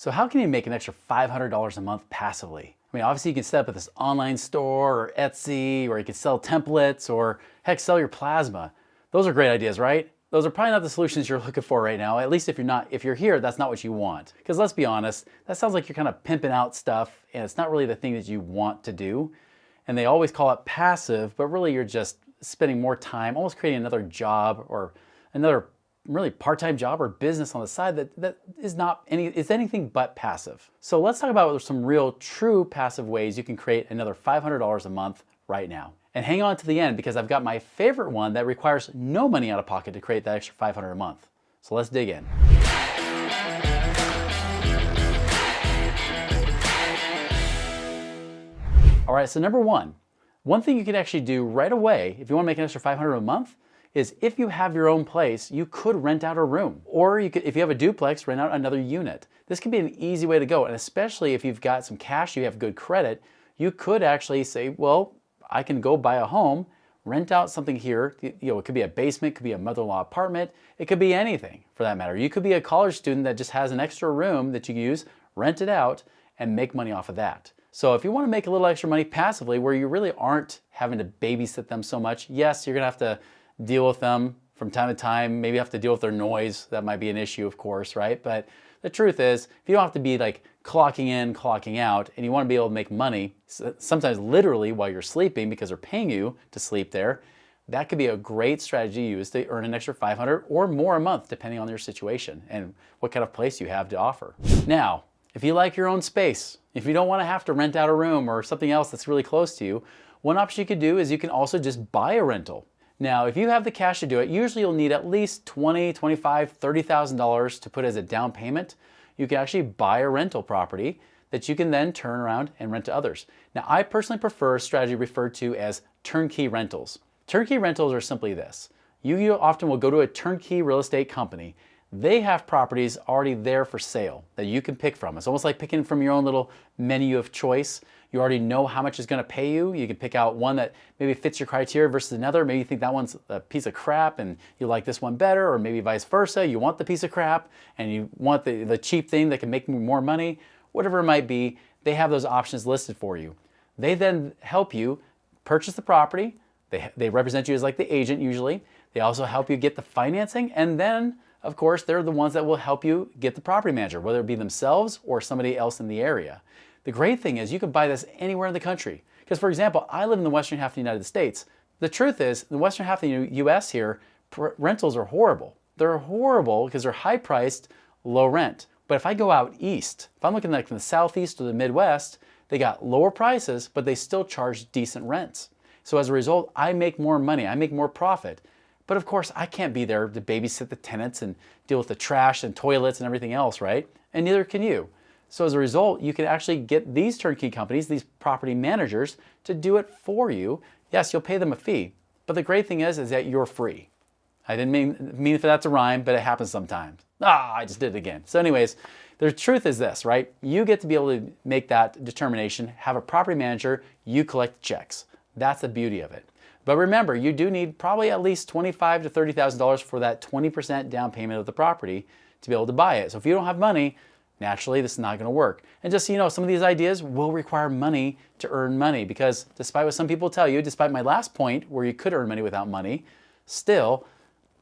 So how can you make an extra $500 a month passively? I mean, obviously you can set up this online store or Etsy, or you can sell templates, or heck, sell your plasma. Those are great ideas, right? Those are probably not the solutions you're looking for right now. At least if you're here, that's not what you want. Because let's be honest, that sounds like you're kind of pimping out stuff and it's not really the thing that you want to do. And they always call it passive, but really you're just spending more time, almost creating another job or another really part-time job or business on the side that is anything but passive. So let's talk about some real true passive ways you can create another $500 a month right now. And hang on to the end because I've got my favorite one that requires no money out of pocket to create that extra $500 a month. So let's dig in. All right, so number one thing you can actually do right away if you want to make an extra $500 a month is if you have your own place, you could rent out a room. Or you could, if you have a duplex, rent out another unit. This can be an easy way to go. And especially if you've got some cash, you have good credit, you could actually say, well, I can go buy a home, rent out something here. You know, it could be a basement, it could be a mother-in-law apartment, it could be anything for that matter. You could be a college student that just has an extra room that you use, rent it out, and make money off of that. So if you want to make a little extra money passively where you really aren't having to babysit them so much, yes, you're gonna have to deal with them from time to time, maybe have to deal with their noise. That might be an issue, of course, right? But the truth is, if you don't have to be like clocking in, clocking out, and you want to be able to make money, sometimes literally while you're sleeping because they're paying you to sleep there, that could be a great strategy to use to earn an extra $500 or more a month, depending on your situation and what kind of place you have to offer. Now, if you like your own space, if you don't want to have to rent out a room or something else that's really close to you, one option you could do is you can also just buy a rental. Now, if you have the cash to do it, usually you'll need at least $20,000, $25,000, $30,000 to put as a down payment. You can actually buy a rental property that you can then turn around and rent to others. Now, I personally prefer a strategy referred to as turnkey rentals. Turnkey rentals are simply this. You often will go to a turnkey real estate company. They have properties already there for sale that you can pick from. It's almost like picking from your own little menu of choice. You already know how much it's going to pay you. You can pick out one that maybe fits your criteria versus another. Maybe you think that one's a piece of crap and you like this one better, or maybe vice versa. You want the piece of crap and you want the cheap thing that can make more money. Whatever it might be, they have those options listed for you. They then help you purchase the property. They represent you as like the agent usually. They also help you get the financing, and then of course they're the ones that will help you get the property manager, whether it be themselves or somebody else in the area. The great thing is you can buy this anywhere in the country. Because for example, I live in the western half of the United States. The truth is, in the western half of the US here, rentals are horrible. They're horrible because they're high priced, low rent. But if I go out east, if I'm looking like in the southeast or the Midwest, they got lower prices, but they still charge decent rents. So as a result, I make more money, I make more profit. But of course, I can't be there to babysit the tenants and deal with the trash and toilets and everything else, right? And neither can you. So as a result, you can actually get these turnkey companies, these property managers, to do it for you. Yes, you'll pay them a fee, but the great thing is that you're free. I didn't mean for that to rhyme, but it happens sometimes. I just did it again. So anyways, the truth is this, right? You get to be able to make that determination, have a property manager, you collect checks. That's the beauty of it. But remember, you do need probably at least $25,000 to $30,000 for that 20% down payment of the property to be able to buy it. So if you don't have money, naturally, this is not going to work. And just so you know, some of these ideas will require money to earn money, because despite what some people tell you, despite my last point where you could earn money without money, still,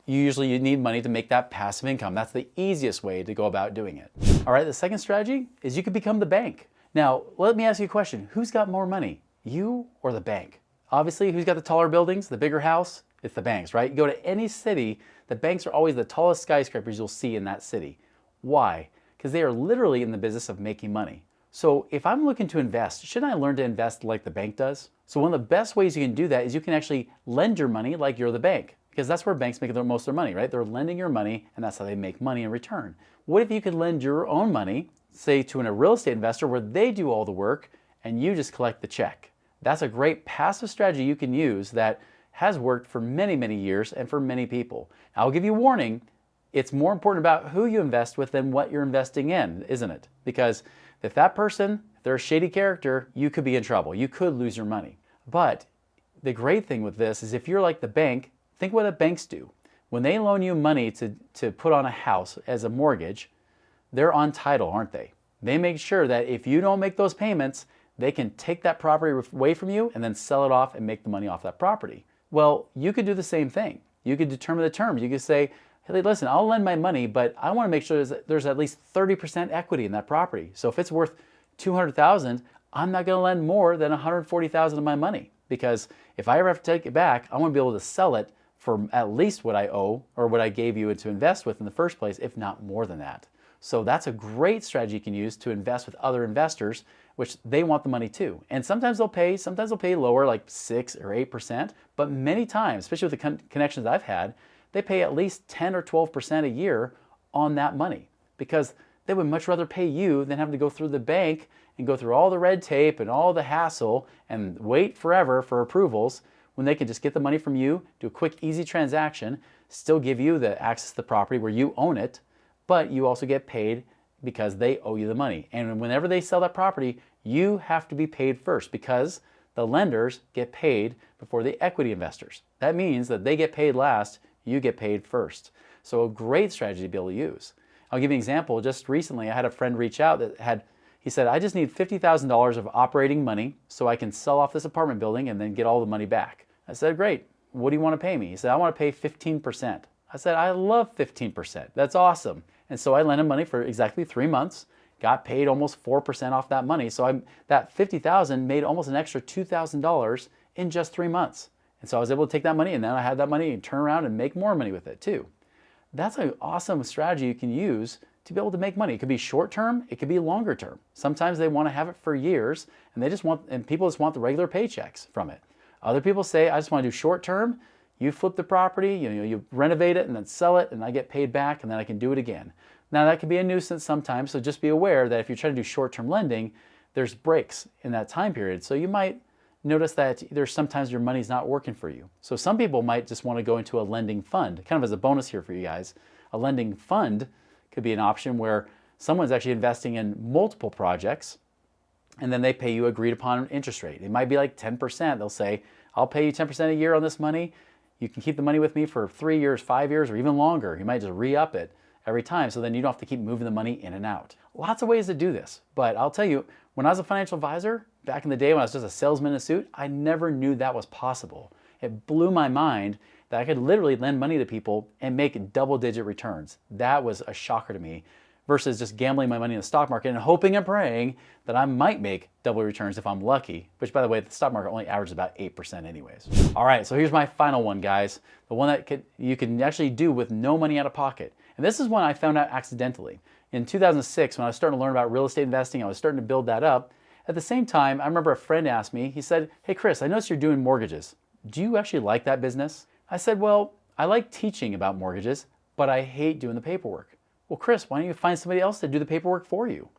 you need money to make that passive income. That's the easiest way to go about doing it. All right, the second strategy is you could become the bank. Now, let me ask you a question. Who's got more money, you or the bank? Obviously, who's got the taller buildings, the bigger house? It's the banks, right? You go to any city, the banks are always the tallest skyscrapers you'll see in that city. Why? Because they are literally in the business of making money. So if I'm looking to invest, shouldn't I learn to invest like the bank does? So one of the best ways you can do that is you can actually lend your money like you're the bank, because that's where banks make most of their money, right? They're lending your money, and that's how they make money in return. What if you could lend your own money, say to a real estate investor where they do all the work and you just collect the check? That's a great passive strategy you can use that has worked for many, many years and for many people. I'll give you a warning. It's more important about who you invest with than what you're investing in, isn't it? Because if that person, if they're a shady character, you could be in trouble. You could lose your money. But the great thing with this is if you're like the bank, think what the banks do. When they loan you money to put on a house as a mortgage, they're on title, aren't they? They make sure that if you don't make those payments, they can take that property away from you and then sell it off and make the money off that property. Well, you could do the same thing. You could determine the terms. You could say, hey, listen, I'll lend my money, but I want to make sure there's at least 30% equity in that property. So if it's worth $200,000, I'm not going to lend more than $140,000 of my money, because if I ever have to take it back, I want to be able to sell it for at least what I owe or what I gave you to invest with in the first place, if not more than that. So that's a great strategy you can use to invest with other investors, which they want the money too. And sometimes they'll pay lower, like 6 or 8%, but many times, especially with the connections I've had, they pay at least 10 or 12% a year on that money, because they would much rather pay you than having to go through the bank and go through all the red tape and all the hassle and wait forever for approvals, when they can just get the money from you, do a quick, easy transaction, still give you the access to the property where you own it, but you also get paid because they owe you the money. And whenever they sell that property, you have to be paid first, because the lenders get paid before the equity investors. That means that they get paid last, you get paid first. So a great strategy to be able to use. I'll give you an example. Just recently, I had a friend reach out he said, I just need $50,000 of operating money so I can sell off this apartment building and then get all the money back. I said, great. What do you want to pay me? He said, I want to pay 15%. I said, I love 15%. That's awesome. And so I lent him money for exactly 3 months, got paid almost 4% off that money. So that $50,000 made almost an extra $2,000 in just 3 months. And so I was able to take that money, and then I had that money and turn around and make more money with it too. That's an awesome strategy you can use to be able to make money. It could be short term, it could be longer term. Sometimes they want to have it for years, and people just want the regular paychecks from it. Other people say, I just want to do short term. You flip the property, you renovate it and then sell it, and I get paid back, and then I can do it again. Now that can be a nuisance sometimes, so just be aware that if you're trying to do short-term lending, there's breaks in that time period. So you might notice that there's sometimes your money's not working for you. So some people might just want to go into a lending fund. Kind of as a bonus here for you guys, a lending fund could be an option where someone's actually investing in multiple projects, and then they pay you agreed upon interest rate. It might be like 10%. They'll say, I'll pay you 10% a year on this money. You can keep the money with me for 3 years, 5 years, or even longer. You might just re-up it every time, so then you don't have to keep moving the money in and out. Lots of ways to do this, but I'll tell you, when I was a financial advisor, back in the day when I was just a salesman in a suit, I never knew that was possible. It blew my mind that I could literally lend money to people and make double-digit returns. That was a shocker to me, versus just gambling my money in the stock market and hoping and praying that I might make double returns if I'm lucky, which, by the way, the stock market only averages about 8% anyways. All right, so here's my final one, guys. The one that you can actually do with no money out of pocket. And this is one I found out accidentally. In 2006, when I was starting to learn about real estate investing, I was starting to build that up. At the same time, I remember a friend asked me, he said, hey Chris, I noticed you're doing mortgages. Do you actually like that business? I said, well, I like teaching about mortgages, but I hate doing the paperwork. Well, Chris, why don't you find somebody else to do the paperwork for you?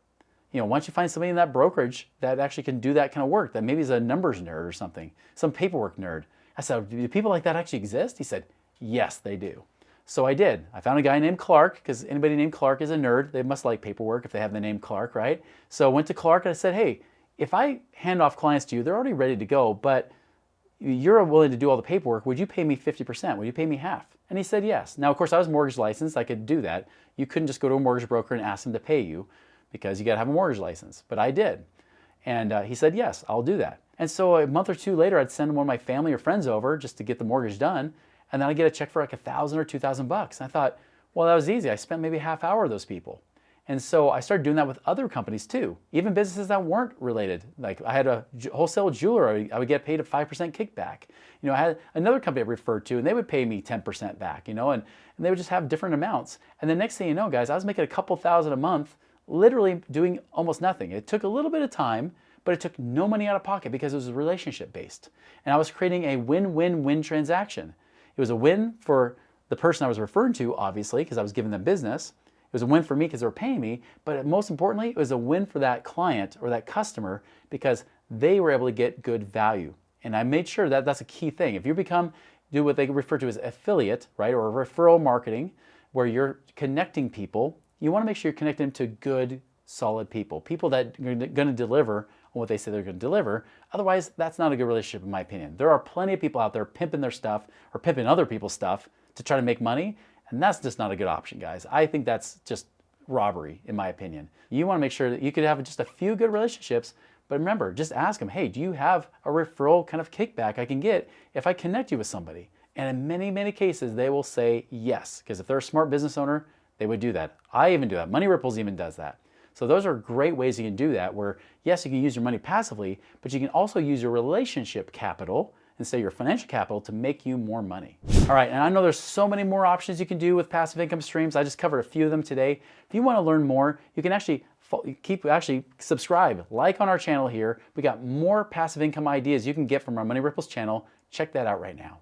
Why don't you find somebody in that brokerage that actually can do that kind of work, that maybe is a numbers nerd or something, some paperwork nerd. I said, do people like that actually exist? He said, yes, they do. So I did. I found a guy named Clark, because anybody named Clark is a nerd. They must like paperwork if they have the name Clark, right? So I went to Clark and I said, hey, if I hand off clients to you, they're already ready to go, but you're willing to do all the paperwork. Would you pay me 50%? Would you pay me half? And he said yes. Now, of course, I was mortgage licensed. I could do that. You couldn't just go to a mortgage broker and ask them to pay you, because you got to have a mortgage license. But I did. And he said, yes, I'll do that. And so a month or two later, I'd send one of my family or friends over just to get the mortgage done. And then I get a check for like $1,000 or $2,000. And I thought, well, that was easy. I spent maybe a half hour with those people. And so I started doing that with other companies too, even businesses that weren't related. Like I had a wholesale jeweler, I would get paid a 5% kickback. I had another company I referred to, and they would pay me 10% back, and they would just have different amounts. And the next thing you know, guys, I was making a couple thousand a month, literally doing almost nothing. It took a little bit of time, but it took no money out of pocket because it was relationship based. And I was creating a win-win-win transaction. It was a win for the person I was referring to, obviously, because I was giving them business. It was a win for me because they were paying me, but most importantly, it was a win for that client or that customer because they were able to get good value. And I made sure that that's a key thing. If you do what they refer to as affiliate, right, or referral marketing, where you're connecting people, you want to make sure you're connecting them to good, solid people that are going to deliver on what they say they're going to deliver. Otherwise, that's not a good relationship in my opinion. There are plenty of people out there pimping their stuff or pimping other people's stuff to try to make money. And that's just not a good option, guys. I think that's just robbery, in my opinion. You want to make sure that you could have just a few good relationships, but remember, just ask them, hey, do you have a referral kind of kickback I can get if I connect you with somebody? And in many, many cases, they will say yes, because if they're a smart business owner, they would do that. I even do that. Money Ripples even does that. So those are great ways you can do that, where yes, you can use your money passively, but you can also use your relationship capital instead of your financial capital to make you more money. All right, and I know there's so many more options you can do with passive income streams. I just covered a few of them today. If you want to learn more, you can actually subscribe, like on our channel here. We got more passive income ideas you can get from our Money Ripples channel. Check that out right now.